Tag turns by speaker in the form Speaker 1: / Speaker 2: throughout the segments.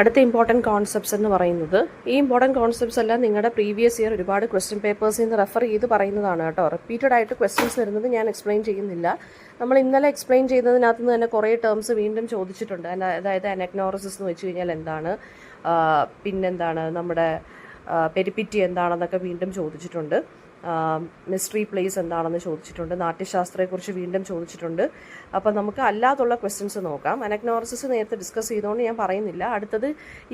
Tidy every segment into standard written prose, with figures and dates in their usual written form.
Speaker 1: അടുത്ത important concepts എന്ന് പറയുന്നത് ഈ ഇമ്പോർട്ടൻറ്റ് കോൺസെപ്റ്റ്സ് എല്ലാം നിങ്ങളുടെ പ്രീവിയസ് ഇയർ ഒരുപാട് ക്വസ്റ്റ്യൻ പേപ്പേഴ്സിൽ നിന്ന് റെഫർ ചെയ്ത് പറയുന്നതാണ് കേട്ടോ. റിപ്പീറ്റഡ് ആയിട്ട് ക്വസ്റ്റ്യൻസ് വരുന്നത് ഞാൻ എക്സ്പ്ലെയിൻ ചെയ്യുന്നില്ല. നമ്മൾ ഇന്നലെ എക്സ്പ്ലെയിൻ ചെയ്തതിനകത്ത് നിന്ന് തന്നെ കുറേ ടേംസ് വീണ്ടും ചോദിച്ചിട്ടുണ്ട്. അതായത് അനഗ്നോറിസിസ് എന്ന് വെച്ച് കഴിഞ്ഞാൽ എന്താണ്, പിന്നെന്താണ് നമ്മുടെ പെരിപ്പിറ്റി എന്താണെന്നൊക്കെ വീണ്ടും ചോദിച്ചിട്ടുണ്ട്. മിസ്റ്ററി പ്ലേസ് എന്താണെന്ന് ചോദിച്ചിട്ടുണ്ട്. നാട്യശാസ്ത്രത്തെക്കുറിച്ച് വീണ്ടും ചോദിച്ചിട്ടുണ്ട്. അപ്പം നമുക്ക് അല്ലാതുള്ള ക്വസ്റ്റ്യൻസ് നോക്കാം. അനഗ്നോറിസിസ് നേരത്തെ ഡിസ്കസ് ചെയ്തുകൊണ്ട് ഞാൻ പറയുന്നില്ല. അടുത്തത്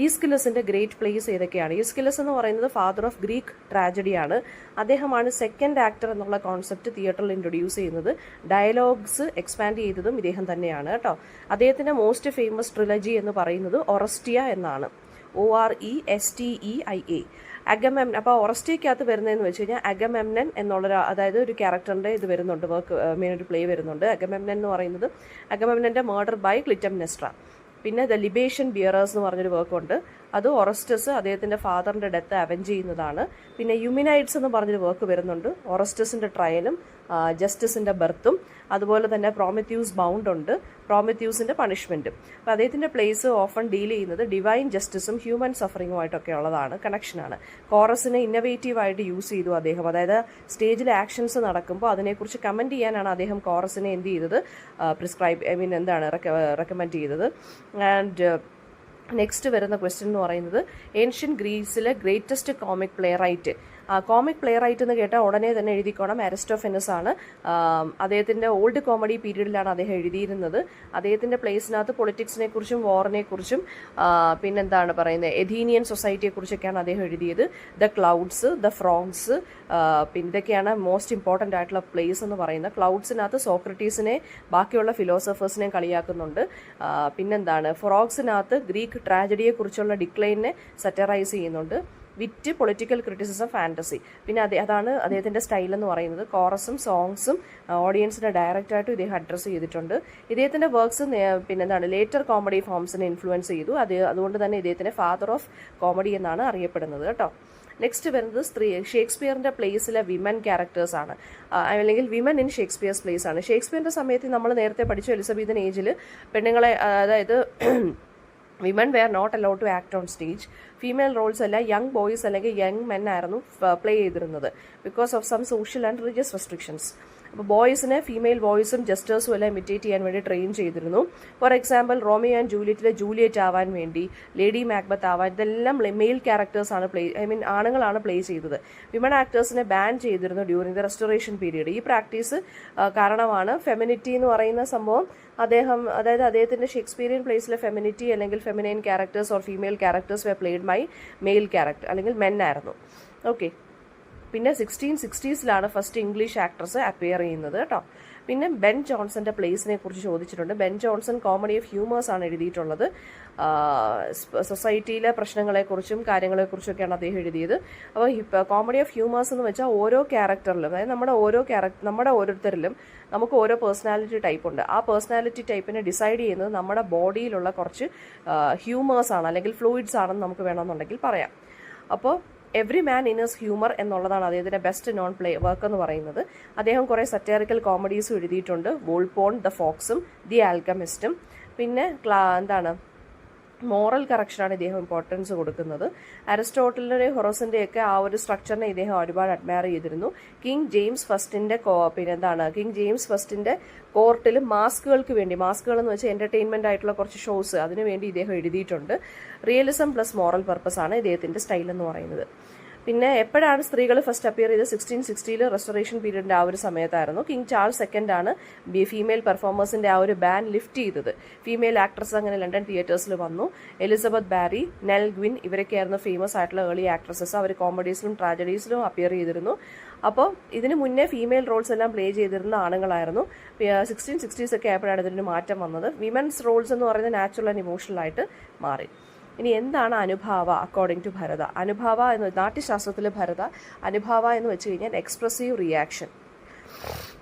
Speaker 1: ഈസ്കിലസിൻ്റെ ഗ്രേറ്റ് പ്ലേസ് ഏതൊക്കെയാണ്? ഈസ്കിലസ് എന്ന് പറയുന്നത് ഫാദർ ഓഫ് ഗ്രീക്ക് ട്രാജഡിയാണ്. അദ്ദേഹമാണ് സെക്കൻഡ് ആക്ടർ എന്നുള്ള കോൺസെപ്റ്റ് തിയേറ്ററിൽ ഇൻട്രൊഡ്യൂസ് ചെയ്യുന്നത്. ഡയലോഗ്സ് എക്സ്പാൻഡ് ചെയ്തതും ഇദ്ദേഹം തന്നെയാണ് കേട്ടോ. അദ്ദേഹത്തിൻ്റെ മോസ്റ്റ് ഫേമസ് ട്രിലജി എന്ന് പറയുന്നത് ഒറസ്റ്റിയ എന്നാണ്. ORESTEIA. അഗമെമ്നൻ. അപ്പോൾ ഒറസ്റ്റിയക്കകത്ത് വരുന്നതെന്ന് വെച്ച് കഴിഞ്ഞാൽ അഗമെമ്നൻ എന്നുള്ള അതായത് ഒരു ക്യാരക്ടറിൻ്റെ ഇത് വരുന്നുണ്ട്, മെയിൻ ഒരു പ്ലേ വരുന്നുണ്ട്. അഗമെമ്നൻ എന്ന് പറയുന്നത് അഗമെമ്നൻ്റെ മർഡർ ബൈ ക്ലിറ്റംനെസ്ട്ര. പിന്നെ ദ ലിബേഷ്യൻ ബിയറേഴ്സ് എന്ന് പറഞ്ഞൊരു വർക്കുണ്ട്. അത് ഒറസ്റ്റസ് അദ്ദേഹത്തിൻ്റെ ഫാദറിൻ്റെ ഡെത്ത് അവെഞ്ച് ചെയ്യുന്നതാണ്. പിന്നെ യുമിനൈറ്റ്സ് എന്ന് പറഞ്ഞൊരു വർക്ക് വരുന്നുണ്ട്. ഒറസ്റ്റസിൻ്റെ ട്രയലും ജസ്റ്റിസിൻ്റെ ബർത്തും അതുപോലെ തന്നെ പ്രോമിത്യൂസ് ബൗണ്ട് ഉണ്ട്, പ്രോമിത്യൂസിൻ്റെ പണിഷ്മെൻറ്റും. അപ്പോൾ അദ്ദേഹത്തിൻ്റെ പ്ലേസ് ഓഫൺ ഡീൽ ചെയ്യുന്നത് ഡിവൈൻ ജസ്റ്റിസും ഹ്യൂമൻ സഫറിങ്ങുമായിട്ടൊക്കെ ഉള്ളതാണ്, കണക്ഷനാണ്. കോറസിനെ ഇന്നവേറ്റീവായിട്ട് യൂസ് ചെയ്തു അദ്ദേഹം. അതായത് സ്റ്റേജിൽ ആക്ഷൻസ് നടക്കുമ്പോൾ അതിനെക്കുറിച്ച് കമൻറ്റ് ചെയ്യാനാണ് അദ്ദേഹം കോറസിനെ എന്ത് ചെയ്തത്, റെക്കമെൻഡ് ചെയ്തത്. ആൻഡ് നെക്സ്റ്റ് വരുന്ന ക്വസ്റ്റ്യൻ എന്ന് പറയുന്നത് ഏൻഷ്യൻ ഗ്രീസിലെ ഗ്രേറ്റസ്റ്റ് കോമിക് പ്ലേ റൈറ്റ്. കോമിക് പ്ലേ റൈറ്റ് എന്ന് കേട്ടാൽ ഉടനെ തന്നെ എഴുതിക്കോണം, അരിസ്റ്റോഫെനസ് ആണ്. അദ്ദേഹത്തിൻ്റെ ഓൾഡ് കോമഡി പീരീഡിലാണ് അദ്ദേഹം എഴുതിയിരുന്നത്. അദ്ദേഹത്തിൻ്റെ പ്ലേസിനകത്ത് പൊളിറ്റിക്സിനെ കുറിച്ചും വാറിനെ കുറിച്ചും പിന്നെന്താണ് പറയുന്നത് എഥീനിയൻ സൊസൈറ്റിയെക്കുറിച്ചൊക്കെയാണ് അദ്ദേഹം എഴുതിയത്. ദ ക്ലൗഡ്സ്, ദ ഫ്രോഗ്സ്, പിന്നെ ഇതൊക്കെയാണ് മോസ്റ്റ് ഇമ്പോർട്ടൻ്റ് ആയിട്ടുള്ള പ്ലേസ് എന്ന് പറയുന്നത്. ക്ലൗഡ്സിനകത്ത് സോക്രട്ടീസിനെ ബാക്കിയുള്ള ഫിലോസഫേഴ്സിനെയും കളിയാക്കുന്നുണ്ട്. പിന്നെന്താണ് ഫ്രോഗ്സിനകത്ത് ഗ്രീക്ക് ട്രാജഡിയെക്കുറിച്ചുള്ള ഡിക്ലൈനെ സറ്ററൈസ് ചെയ്യുന്നുണ്ട്. വിറ്റ്, പൊളിറ്റിക്കൽ ക്രിറ്റിസിസം, ഫാൻറ്റസി. പിന്നെ അതാണ് അദ്ദേഹത്തിൻ്റെ സ്റ്റൈൽ എന്ന് പറയുന്നത്. കോറസും സോങ്സും ഓഡിയൻസിനെ ഡയറക്റ്റായിട്ടും ഇദ്ദേഹം അഡ്രസ്സ് ചെയ്തിട്ടുണ്ട്. ഇദ്ദേഹത്തിൻ്റെ വർക്ക്സ് പിന്നെന്താണ് ലേറ്റർ കോമഡി ഫോംസിനെ ഇൻഫ്ലുവൻസ് ചെയ്തു. അതുകൊണ്ട് തന്നെ ഇദ്ദേഹത്തിൻ്റെ ഫാദർ ഓഫ് കോമഡി എന്നാണ് അറിയപ്പെടുന്നത് കേട്ടോ. നെക്സ്റ്റ് വരുന്നത് ഷേക്സ്പിയറിൻ്റെ പ്ലേസിലെ വിമൻ ക്യാരക്ടേഴ്സ് ആണ്, അല്ലെങ്കിൽ വിമൻ ഇൻ ഷേക്സ്പിയർസ് പ്ലേസ് ആണ്. ഷേക്സ്പിയറിൻ്റെ സമയത്ത് നമ്മൾ നേരത്തെ പഠിച്ചു എലിസബത്തൻ ഏജിൽ പെണ്ണുങ്ങളെ, അതായത് women were not allowed to act on stage. Female roles എല്ലാം യങ് ബോയ്സ് അല്ലെങ്കിൽ യങ് മെൻ ആയിരുന്നു പ്ലേ ചെയ്തിരുന്നത്, because of some social and religious restrictions. അപ്പോൾ ബോയ്സിനെ ഫീമെയിൽ വോയിസും ജസ്റ്റേഴ്സും എല്ലാം ഇമിറ്റേറ്റ് ചെയ്യാൻ വേണ്ടി ട്രെയിൻ ചെയ്തിരുന്നു. ഫോർ എക്സാമ്പിൾ റോമിയോ ആൻഡ് ജൂലിയറ്റിലെ ജൂലിയറ്റ് ആവാൻ വേണ്ടി, ലേഡി മാക്ബത്ത് ആവാൻ, ഇതെല്ലാം മെയിൽ ക്യാരക്ടേഴ്സാണ് ആണുങ്ങളാണ് പ്ലേ ചെയ്തത്. വിമൺ ആക്ടേഴ്സിനെ ബാൻ ചെയ്തിരുന്നു ഡ്യൂറിങ് ദ റെസ്റ്റോറേഷൻ പീരീഡ്. ഈ പ്രാക്ടീസ് കാരണമാണ് ഫെമിനിറ്റി എന്ന് പറയുന്ന സംഭവം അതായത് അദ്ദേഹത്തിൻ്റെ ഷേക്സ്പിയറിയൻ പ്ലേസിലെ ഫെമിനിറ്റി അല്ലെങ്കിൽ feminine characters or female characters we played by male character അല്ലെങ്കിൽ മെൻ ആയിരുന്നു. ഓക്കെ. പിന്നെ 1660s first English actress appear ചെയ്യുന്നത് കേട്ടോ. പിന്നെ ബെൻ ജോൺസന്റെ പ്ലേസിനെ കുറിച്ച് ചോദിച്ചിട്ടുണ്ട്. Ben Johnson comedy of humours ആണ് എഴുതിയിട്ടുള്ളത്. സൊസൈറ്റിയിലെ പ്രശ്നങ്ങളെക്കുറിച്ചും കാര്യങ്ങളെക്കുറിച്ചൊക്കെയാണ് അദ്ദേഹം എഴുതിയത്. അപ്പോൾ കോമഡി ഓഫ് ഹ്യൂമേഴ്സ് എന്ന് വെച്ചാൽ ഓരോ ക്യാരക്ടറിലും, അതായത് നമ്മുടെ ഓരോരുത്തരിലും നമുക്ക് ഓരോ പേഴ്സണാലിറ്റി ടൈപ്പ് ഉണ്ട്. ആ പേഴ്സണാലിറ്റി ടൈപ്പിനെ ഡിസൈഡ് ചെയ്യുന്നത് നമ്മുടെ ബോഡിയിലുള്ള കുറച്ച് ഹ്യൂമേഴ്സ് ആണ് അല്ലെങ്കിൽ ഫ്ലൂയിഡ്സ് ആണെന്ന് നമുക്ക് വേണമെന്നുണ്ടെങ്കിൽ പറയാം. അപ്പോൾ every man in his humour എന്നുള്ളതാണ് അദ്ദേഹത്തിൻ്റെ ബെസ്റ്റ് നോൺ പ്ലേ വർക്ക് എന്ന് പറയുന്നത്. അദ്ദേഹം കുറേ സറ്ററിക്കൽ കോമഡീസും എഴുതിയിട്ടുണ്ട്. വോൾപോൺ, ദ ഫോക്സും, ദി ആൽക്കമിസ്റ്റും. പിന്നെ മോറൽ കറക്ഷനാണ് ഇദ്ദേഹം ഇമ്പോർട്ടൻസ് കൊടുക്കുന്നത്. അരിസ്റ്റോട്ടലിൻ്റെ ഹൊറോസിൻ്റെയൊക്കെ ആ ഒരു സ്ട്രക്ചറിനെ ഇദ്ദേഹം ഒരുപാട് അഡ്മയർ ചെയ്തിരുന്നു. കിങ് ജെയിംസ് ഫസ്റ്റിൻ്റെ കോർട്ടിൽ മാസ്കുകൾ എന്ന് വെച്ചാൽ എൻ്റർടൈൻമെൻ്റ് ആയിട്ടുള്ള കുറച്ച് ഷോസ് അതിനു വേണ്ടി ഇദ്ദേഹം എഴുതിയിട്ടുണ്ട്. റിയലിസം പ്ലസ് മോറൽ പർപ്പസ് ആണ് ഇദ്ദേഹത്തിൻ്റെ സ്റ്റൈൽ എന്ന് പറയുന്നത്. പിന്നെ എപ്പോഴാണ് സ്ത്രീകൾ ഫസ്റ്റ് അപ്പിയർ ചെയ്ത് 1660 റെസ്റ്റോറേഷൻ പീരീഡിൻ്റെ ആ ഒരു സമയത്തായിരുന്നു. കിങ് ചാൾസ് സെക്കൻഡ് ആണ് ഫീമെയിൽ പെർഫോമേഴ്സിൻ്റെ ആ ഒരു ബാൻ ലിഫ്റ്റ് ചെയ്തത്. ഫീമെയിൽ ആക്ട്രസ് അങ്ങനെ ലണ്ടൻ തിയേറ്റേഴ്സിൽ വന്നു. എലിസബത്ത് ബാരി, നെൽ ഗ്വിൻ ഇവരൊക്കെയായിരുന്നു ഫേമസ് ആയിട്ടുള്ള ഏർലി ആക്ട്രസസ്. അവർ കോമഡീസിലും ട്രാജഡീസിലും അപ്പിയർ ചെയ്തിരുന്നു. അപ്പോൾ ഇതിന് മുന്നേ ഫീമെയിൽ റോൾസ് എല്ലാം പ്ലേ ചെയ്തിരുന്ന ആണുങ്ങളായിരുന്നു. 1660s ഒക്കെ ആയപ്പോഴാണ് ഇതിന് മാറ്റം വന്നത്. വിമൻസ് റോൾസ് എന്ന് പറയുന്നത് നാച്ചുറൽ ആൻഡ് ഇമോഷണൽ ആയിട്ട് മാറി. ഇനി എന്താണ് അനുഭാവ അക്കോർഡിംഗ് ടു ഭരത? അനുഭാവ എന്ന് നാട്യശാസ്ത്രത്തിൽ അനുഭാവ എന്ന് വെച്ച് കഴിഞ്ഞാൽ എക്സ്പ്രസീവ് റിയാക്ഷൻ,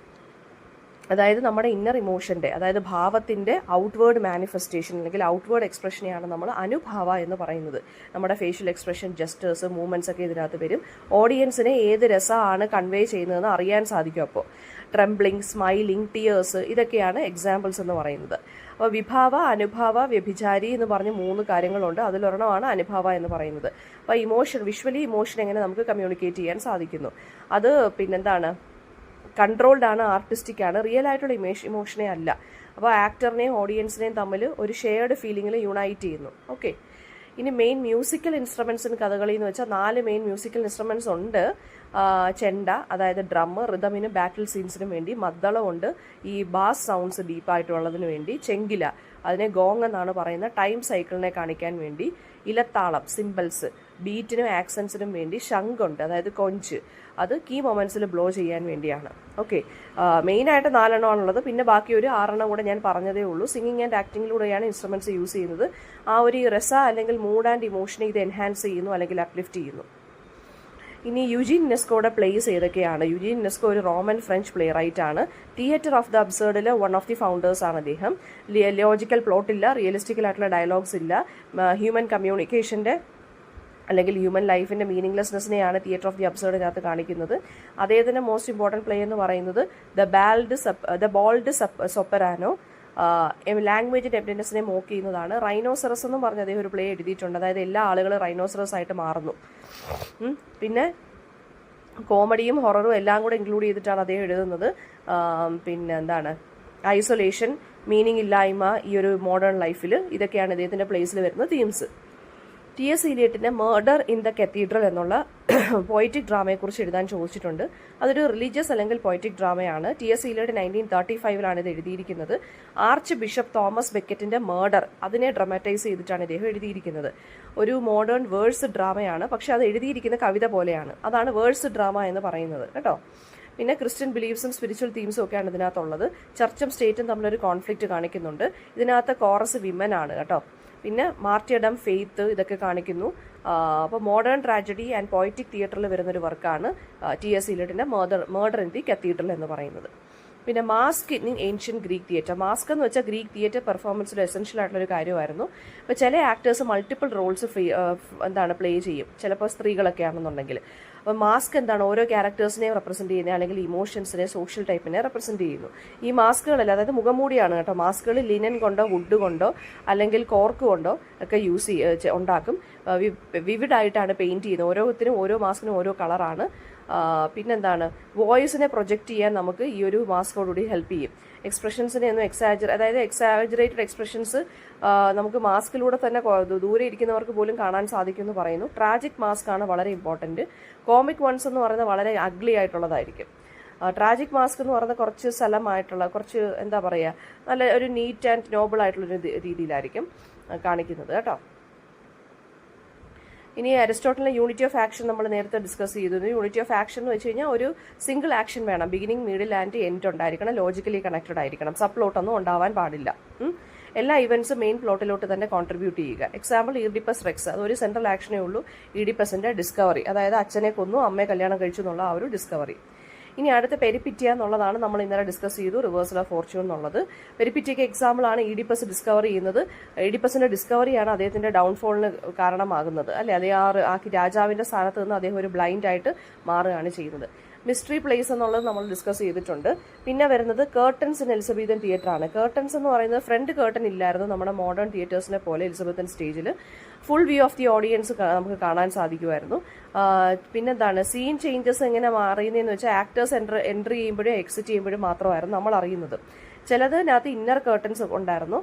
Speaker 1: അതായത് നമ്മുടെ ഇന്നർ ഇമോഷൻ്റെ, അതായത് ഭാവത്തിൻ്റെ ഔട്ട്വേർഡ് മാനിഫെസ്റ്റേഷൻ അല്ലെങ്കിൽ ഔട്ട്വേർഡ് എക്സ്പ്രഷനെയാണ് നമ്മൾ അനുഭാവ എന്ന് പറയുന്നത്. നമ്മുടെ ഫേഷ്യൽ എക്സ്പ്രഷൻ, ജസ്റ്റേഴ്സ്, മൂവ്മെൻറ്റ്സ് ഒക്കെ ഇതിനകത്ത് വരും. ഓഡിയൻസിനെ ഏത് രസമാണ് കൺവേ ചെയ്യുന്നതെന്ന് അറിയാൻ സാധിക്കും. അപ്പോൾ ട്രെംബ്ലിങ്, സ്മൈലിംഗ്, ടിയേഴ്സ്, ഇതൊക്കെയാണ് എക്സാമ്പിൾസ് എന്ന് പറയുന്നത്. അപ്പോൾ വിഭാവ, അനുഭാവ, വ്യഭിചാരി എന്ന് പറഞ്ഞ് 3 കാര്യങ്ങളുണ്ട്. അതിലൊരെണ്ണമാണ് അനുഭാവ എന്ന് പറയുന്നത്. അപ്പോൾ വിഷ്വലി ഇമോഷൻ എങ്ങനെ നമുക്ക് കമ്മ്യൂണിക്കേറ്റ് ചെയ്യാൻ സാധിക്കുന്നു, അത് പിന്നെന്താണ്, കൺട്രോൾഡ് ആണ്, ആർട്ടിസ്റ്റിക് ആണ്, റിയൽ ആയിട്ടുള്ള ഇമോഷനെ അല്ല. അപ്പോൾ ആക്ടറിനെയും ഓഡിയൻസിനെയും തമ്മിൽ ഒരു ഷെയർഡ് ഫീലിംഗിൽ യുണൈറ്റ് ചെയ്യുന്നു. ഓക്കെ, ഇനി മെയിൻ മ്യൂസിക്കൽ ഇൻസ്ട്രുമെൻറ്റ്സിന് കഥകളി എന്ന് വെച്ചാൽ 4 മെയിൻ മ്യൂസിക്കൽ ഇൻസ്ട്രുമെൻറ്റ്സ് ഉണ്ട്. ചെണ്ട, അതായത് ഡ്രം, റിതമിന് ബാറ്റിൽ സീൻസിനും വേണ്ടി. മദ്ദളമുണ്ട്, ഈ ബാസ് സൗണ്ട്സ് ഡീപ്പായിട്ടുള്ളതിന് വേണ്ടി. ചെങ്കില, അതിനെ ഗോങ് എന്നാണ് പറയുന്നത്, ടൈം സൈക്കിളിനെ കാണിക്കാൻ വേണ്ടി. ഇലത്താളം, സിംബൽസ്, ബീറ്റിനും ആക്സൻസിനും വേണ്ടി. ശംഖുണ്ട്, അതായത് കൊഞ്ച്, അത് കീ മൊമെന്റ്സിൽ ബ്ലോ ചെയ്യാൻ വേണ്ടിയാണ്. ഓക്കെ, മെയിനായിട്ട് 4 എണ്ണമാണുള്ളത്. പിന്നെ ബാക്കി ഒരു 6 എണ്ണം കൂടെ ഞാൻ പറഞ്ഞതേ ഉള്ളൂ. സിംഗിങ് ആൻഡ് ആക്ടിങ്ങിലൂടെയാണ് ഇൻസ്ട്രുമെന്റ്സ് യൂസ് ചെയ്യുന്നത്. ആ ഒരു രസ അല്ലെങ്കിൽ മൂഡ് ആൻഡ് ഇമോഷനെ ഇത് എൻഹാൻസ് ചെയ്യുന്നു അല്ലെങ്കിൽ അപ്ലിഫ്റ്റ് ചെയ്യുന്നു. ഇനി യുജീൻ നെസ്കോയുടെ പ്ലേസ് ഏതൊക്കെയാണ്? യുജീൻ നെസ്കോ ഒരു റോമൻ ഫ്രഞ്ച് പ്ലേ റൈറ്റ് ആണ്. തിയേറ്റർ ഓഫ് ദ അബ്സേർഡിൽ വൺ ഓഫ് ദി ഫൗണ്ടേഴ്സ് ആണ് അദ്ദേഹം. ലോജിക്കൽ പ്ലോട്ട് ഇല്ല, റിയലിസ്റ്റിക്കൽ ആയിട്ടുള്ള ഡയലോഗ്സ് ഇല്ല. ഹ്യൂമൻ കമ്മ്യൂണിക്കേഷൻ്റെ അല്ലെങ്കിൽ ഹ്യൂമൻ ലൈഫിൻ്റെ മീനിങ്ലെസ്നെസ്സിനെയാണ് തിയേറ്റർ ഓഫ് ദി അബ്സേർഡിനകത്ത് കാണിക്കുന്നത്. അദ്ദേഹത്തിൻ്റെ മോസ്റ്റ് ഇമ്പോർട്ടൻറ്റ് പ്ലേ എന്ന് പറയുന്നത് ദ ബോൾഡ് സൊപ്പരാനോ. ലാംഗ്വേജ് ഡെപ്റ്റനെസ്സിനെ മോക്ക് ചെയ്യുന്നതാണ്. റൈനോസറസ് എന്ന് പറഞ്ഞ് അദ്ദേഹം ഒരു പ്ലേ എഴുതിയിട്ടുണ്ട്. അതായത് എല്ലാ ആളുകളും റൈനോസറസ് ആയിട്ട് മാറുന്നു. പിന്നെ കോമഡിയും ഹൊററും എല്ലാം കൂടെ ഇൻക്ലൂഡ് ചെയ്തിട്ടാണ് അദ്ദേഹം എഴുതുന്നത്. പിന്നെ എന്താണ്, ഐസൊലേഷൻ, മീനിങ് ഇല്ലായ്മ ഈ ഒരു മോഡേൺ ലൈഫിൽ, ഇതൊക്കെയാണ് ഇദ്ദേഹത്തിൻ്റെ പ്ലേസിൽ വരുന്ന തീംസ്. ടി.എസ്. ഇലിയട്ടിൻ്റെ മേർഡർ ഇൻ ദ കത്തീഡ്രൽ എന്നുള്ള പോയറ്റിക് ഡ്രാമയെക്കുറിച്ച് എഴുതാൻ ചോദിച്ചിട്ടുണ്ട്. അതൊരു റിലീജിയസ് അല്ലെങ്കിൽ പോയറ്റിക് ഡ്രാമയാണ്. ടി.എസ്. ഇലിയട്ട് 1935 ഇത് എഴുതിയിരിക്കുന്നത്. ആർച്ച് ബിഷപ്പ് തോമസ് ബെക്കറ്റിൻ്റെ മേർഡർ, അതിനെ ഡ്രാമറ്റൈസ് ചെയ്തിട്ടാണ് ഇദ്ദേഹം എഴുതിയിരിക്കുന്നത്. ഒരു മോഡേൺ വേഴ്സ് ഡ്രാമയാണ്, പക്ഷെ അത് എഴുതിയിരിക്കുന്ന കവിത പോലെയാണ്. അതാണ് വേഴ്സ് ഡ്രാമ എന്ന് പറയുന്നത് കേട്ടോ. പിന്നെ ക്രിസ്ത്യൻ ബിലീഫ്സും സ്പിരിച്വൽ തീംസും ഒക്കെയാണ് ഇതിനകത്തുള്ളത്. ചർച്ചും സ്റ്റേറ്റും തമ്മിലൊരു കോൺഫ്ലിക്റ്റ് കാണിക്കുന്നുണ്ട്. ഇതിനകത്ത് കോറസ് വിമൻ ആണ് കേട്ടോ. പിന്നെ മാർട്ടിയഡം, ഫെയ്ത്ത്, ഇതൊക്കെ കാണിക്കുന്നു. അപ്പോൾ മോഡേൺ ട്രാജഡി ആൻഡ് പോയറ്റിക് തിയേറ്ററിൽ വരുന്നൊരു വർക്കാണ് ടി.എസ്. ഇലിയട്ടിൻ്റെ മേർഡർ ഇൻ ദി കത്തീഡ്രൽ എന്ന് പറയുന്നത്. പിന്നെ mask in ancient Greek theatre. Mask എന്ന് വെച്ചാൽ ഗ്രീക്ക് തിയേറ്റർ പെർഫോമൻസിൽ എസെൻഷ്യൽ ആയിട്ടുള്ളൊരു കാര്യമായിരുന്നു. അപ്പോൾ ചില ആക്ടേഴ്സ് മൾട്ടിപ്പിൾ റോൾസ് പ്ലേ ചെയ്യും, ചിലപ്പോൾ സ്ത്രീകളൊക്കെ ആണെന്നുണ്ടെങ്കിൽ. അപ്പോൾ മാസ്ക് എന്താണ്, ഓരോ ക്യാരക്ടേഴ്സിനെയും റെപ്രസെൻറ്റ് ചെയ്യുന്നത്, അല്ലെങ്കിൽ ഇമോഷൻസിനെ, സോഷ്യൽ ടൈപ്പിനെ റെപ്രസെൻറ്റ് ചെയ്യുന്നു. ഈ മാസ്കുകളല്ല, അതായത് മുഖംമൂടിയാണ് കേട്ടോ. മാസ്കുകൾ ലിനൻ കൊണ്ടോ വുഡ് കൊണ്ടോ അല്ലെങ്കിൽ കോർക്ക് കൊണ്ടോ ഒക്കെ ഉണ്ടാക്കും. വിവിഡായിട്ടാണ് പെയിൻറ്റ് ചെയ്യുന്നത്. ഓരോത്തിനും ഓരോ മാസ്കിനും ഓരോ കളറാണ്. പിന്നെന്താണ്, വോയിസിനെ പ്രൊജക്റ്റ് ചെയ്യാൻ നമുക്ക് ഈ ഒരു മാസ്കോടുകൂടി ഹെൽപ്പ് ചെയ്യും. എക്സ്പ്രഷൻസിനെ ഒന്നും അതായത് എക്സാജറേറ്റഡ് എക്സ്പ്രഷൻസ് നമുക്ക് മാസ്കിലൂടെ തന്നെ ദൂരെ ഇരിക്കുന്നവർക്ക് പോലും കാണാൻ സാധിക്കും എന്ന് പറയുന്നു. ട്രാജിക് മാസ്ക് ആണ് വളരെ ഇമ്പോർട്ടൻറ്റ്. കോമിക് വൺസ് എന്ന് പറയുന്നത് വളരെ അഗ്ലി ആയിട്ടുള്ളതായിരിക്കും. ട്രാജിക് മാസ്ക് എന്ന് പറയുന്നത് കുറച്ച് സ്ഥലമായിട്ടുള്ള, കുറച്ച് എന്താ പറയുക, നല്ല ഒരു നീറ്റ് ആൻഡ് നോബിൾ ആയിട്ടുള്ളൊരു രീതിയിലായിരിക്കും കാണിക്കുന്നത് കേട്ടോ. ഇനി അരിസ്റ്റോട്ടലിന്റെ യൂണിറ്റി ഓഫ് ആക്ഷൻ നമ്മൾ നേരത്തെ ഡിസ്കസ് ചെയ്തിരുന്നു. യൂണിറ്റി ഓഫ് ആക്ഷൻ എന്ന് വെച്ച് കഴിഞ്ഞാൽ ഒരു സിംഗിൾ ആക്ഷൻ വേണം. ബിഗിനിങ്, മിഡിൽ ആൻഡ് എൻഡ് ഉണ്ടായിരിക്കണം. ലോജിക്കലി കണക്റ്റഡ് ആയിരിക്കണം. സബ് പ്ലോട്ടൊന്നും ഉണ്ടാവാൻ പാടില്ല. എല്ലാ ഇവന്റ്സും മെയിൻ പ്ലോട്ടിലോട്ട് തന്നെ കോൺട്രിബ്യൂട്ട് ചെയ്യുക. എക്സാമ്പിൾ ഈഡിപ്പസ് റെക്സ്, അതൊരു സെൻട്രൽ ആക്ഷനേ ഉള്ളൂ. ഈഡിപ്പസിന്റെ ഡിസ്കവറി, അതായത് അച്ഛനെ കൊന്നു അമ്മയെ കല്യാണം കഴിച്ചു എന്നുള്ള ആ ഒരു ഡിസ്കവറി. ഇനി അടുത്ത പെരിപ്പിറ്റിയ എന്നുള്ളതാണ് നമ്മൾ ഇന്നലെ ഡിസ്കസ് ചെയ്തു, റിവേഴ്സൽ ഓഫ് ഫോർച്യൂൺ എന്നുള്ളത്. പെരിപ്പിറ്റിയയ്ക്ക് എക്സാമ്പിളാണ് ഈഡിപ്പസ് ഡിസ്കവർ ചെയ്യുന്നത്. ഈഡിപ്പസിന്റെ ഡിസ്കവറിയാണ് അദ്ദേഹത്തിന്റെ ഡൗൺഫോളിന് കാരണമാകുന്നത് അല്ലെ. അതേ രാജാവിന്റെ സ്ഥാനത്ത് നിന്ന് അദ്ദേഹം ഒരു ബ്ലൈൻഡ് ആയിട്ട് മാറുകയാണ് ചെയ്യുന്നത്. മിസ്റ്ററി പ്ലേസ് എന്നുള്ളത് നമ്മൾ ഡിസ്കസ് ചെയ്തിട്ടുണ്ട്. പിന്നെ വരുന്നത് കേർട്ടൻസ് ഇൻ എലിസബത്തൻ തിയേറ്റർ ആണ്. കേർട്ടൻസ് എന്ന് പറയുന്നത് ഫ്രണ്ട് കേർട്ടൻ ഇല്ലായിരുന്നു നമ്മുടെ മോഡേൺ തിയേറ്റേഴ്സിനെ പോലെ. എലിസബത്തൻ സ്റ്റേജിൽ full view of the audience നമുക്ക് കാണാൻ സാധിക്കുമായിരുന്നു. പിന്നെന്താണ്, സീൻ ചേഞ്ചസ് എങ്ങനെ മാറിയെന്ന് വെച്ചാൽ ആക്ടേഴ്സ് എൻട്രി ചെയ്യുമ്പോഴും എക്സിറ്റ് ചെയ്യുമ്പോഴും മാത്രമായിരുന്നു നമ്മൾ അറിയുന്നത്. ചിലതിനകത്ത് ഇന്നർ കേർട്ടൻസ് ഉണ്ടായിരുന്നു.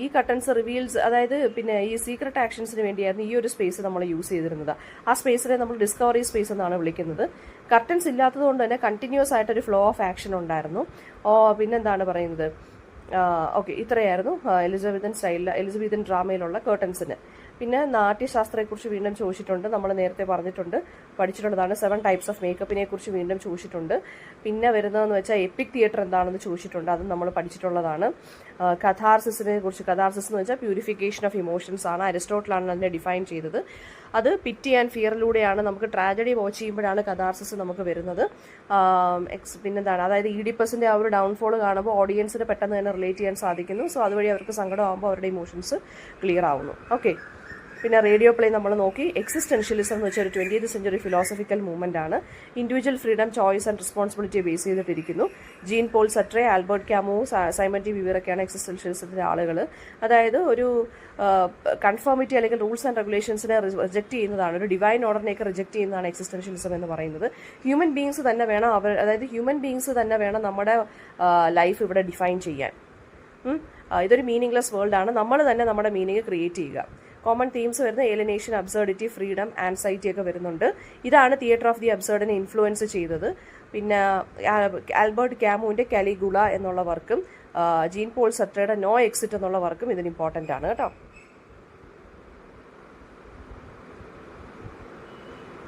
Speaker 1: ഈ കർട്ടൻസ് റിവീൽസ്, അതായത് പിന്നെ ഈ സീക്രട്ട് ആക്ഷൻസിന് വേണ്ടിയായിരുന്നു ഈ ഒരു സ്പേസ് നമ്മൾ യൂസ് ചെയ്തിരുന്നത്. ആ സ്പേസിനെ നമ്മൾ ഡിസ്കവറി സ്പേസ് എന്നാണ് വിളിക്കുന്നത്. കർട്ടൻസ് ഇല്ലാത്തത് കൊണ്ട് തന്നെ കണ്ടിന്യൂസ് ആയിട്ടൊരു ഫ്ലോ ഓഫ് ആക്ഷൻ ഉണ്ടായിരുന്നു. പിന്നെന്താണ് പറയുന്നത്, ഓക്കെ, ഇത്രയായിരുന്നു എലിസബത്തൻ ഡ്രാമയിലുള്ള കേർട്ടൻസിന്. പിന്നെ നാട്യശാസ്ത്രത്തെക്കുറിച്ച് വീണ്ടും ചോദിച്ചിട്ടുണ്ട്. നമ്മൾ നേരത്തെ പഠിച്ചിട്ടുള്ളതാണ്. 7 ടൈപ്സ് ഓഫ് മേക്കപ്പിനെ കുറിച്ച് വീണ്ടും ചോദിച്ചിട്ടുണ്ട്. പിന്നെ വരുന്നതെന്ന് വെച്ചാൽ എപ്പിക് തിയേറ്റർ എന്താണെന്ന് ചോദിച്ചിട്ടുണ്ട്. അതും നമ്മൾ പഠിച്ചിട്ടുള്ളതാണ്. കഥാർസിസിനെ കുറിച്ച്, കഥാർസിസ് എന്ന് വെച്ചാൽ പ്യൂരിഫിക്കേഷൻ ഓഫ് ഇമോഷൻസ് ആണ്. അരിസ്റ്റോട്ടിലാണ് അതിനെ ഡിഫൈൻ ചെയ്തത്. അത് പിറ്റി ആൻഡ് ഫിയറിലൂടെയാണ്. നമുക്ക് ട്രാജഡി വാച്ച് ചെയ്യുമ്പോഴാണ് കഥാർസിസ് നമുക്ക് വരുന്നത്. പിന്നെന്താണ്, അതായത് ഈഡിപ്പസിന്റെ ആ ഒരു ഡൗൺഫോൾ കാണുമ്പോൾ ഓഡിയൻസിന് പെട്ടെന്ന് തന്നെ റിലേറ്റ് ചെയ്യാൻ സാധിക്കുന്നു. സോ അതുവഴി അവർക്ക് സങ്കടമാകുമ്പോൾ അവരുടെ ഇമോഷൻസ് ക്ലിയർ ആവുന്നു. ഓക്കെ, പിന്നെ റേഡിയോ പ്ലേ നമ്മൾ നോക്കി. എക്സിസ്റ്റൻഷ്യലിസം എന്ന് വെച്ചാൽ ഒരു 20th സെഞ്ചുറി ഫിലോസഫിക്കൽ മൂവ്മെന്റ് ആണ്. ഇൻഡിവിജ്വൽ ഫ്രീഡം, ചോയ്സ് ആൻഡ് റെസ്പോൺസിബിലിറ്റിയെ ബേസ് ചെയ്തിട്ടിരിക്കുന്നു. Jean Paul Sartre, Albert Camus, Simone de വിവറൊക്കെയാണ് എക്സിസ്റ്റൻഷ്യലിസത്തിന്റെ ആളുകൾ. അതായത് ഒരു കൺഫോമിറ്റി അല്ലെങ്കിൽ റൂൾസ് ആൻഡ് റെഗുലേഷൻസിനെ റിജക്ട് ചെയ്യുന്നതാണ്, ഒരു ഡിവൈൻ ഓർഡറിനെയൊക്കെ റിജക്ട് ചെയ്യുന്നതാണ് എക്സിസ്റ്റൻഷ്യലിസം എന്ന് പറയുന്നത്. ഹ്യൂമൻ ബീങ്സ് തന്നെ വേണം ഹ്യൂമൻ ബീങ്സ് തന്നെ വേണം നമ്മുടെ ലൈഫ് ഇവിടെ ഡിഫൈൻ ചെയ്യാൻ. ഇതൊരു മീനിങ്ലെസ് വേൾഡ് ആണ്, നമ്മൾ തന്നെ നമ്മുടെ മീനിങ് ക്രിയേറ്റ് ചെയ്യുക. കോമൺ തീംസ് വരുന്ന ഏലിനേഷൻ, അബ്സർഡിറ്റി, ഫ്രീഡം, ആൻസൈറ്റി ഒക്കെ വരുന്നുണ്ട്. ഇതാണ് തിയേറ്റർ ഓഫ് ദി അബ്സർഡിനെ ഇൻഫ്ലുവൻസ് ചെയ്തത്. പിന്നെ ആൽബർട്ട് ക്യാമുവിൻ്റെ കാലിഗുള എന്നുള്ള വർക്കും ജീൻ പോൾ സട്രയുടെ നോ എക്സിറ്റ് എന്നുള്ള വർക്കും ഇതിന് ഇമ്പോർട്ടൻ്റ് ആണ് കേട്ടോ.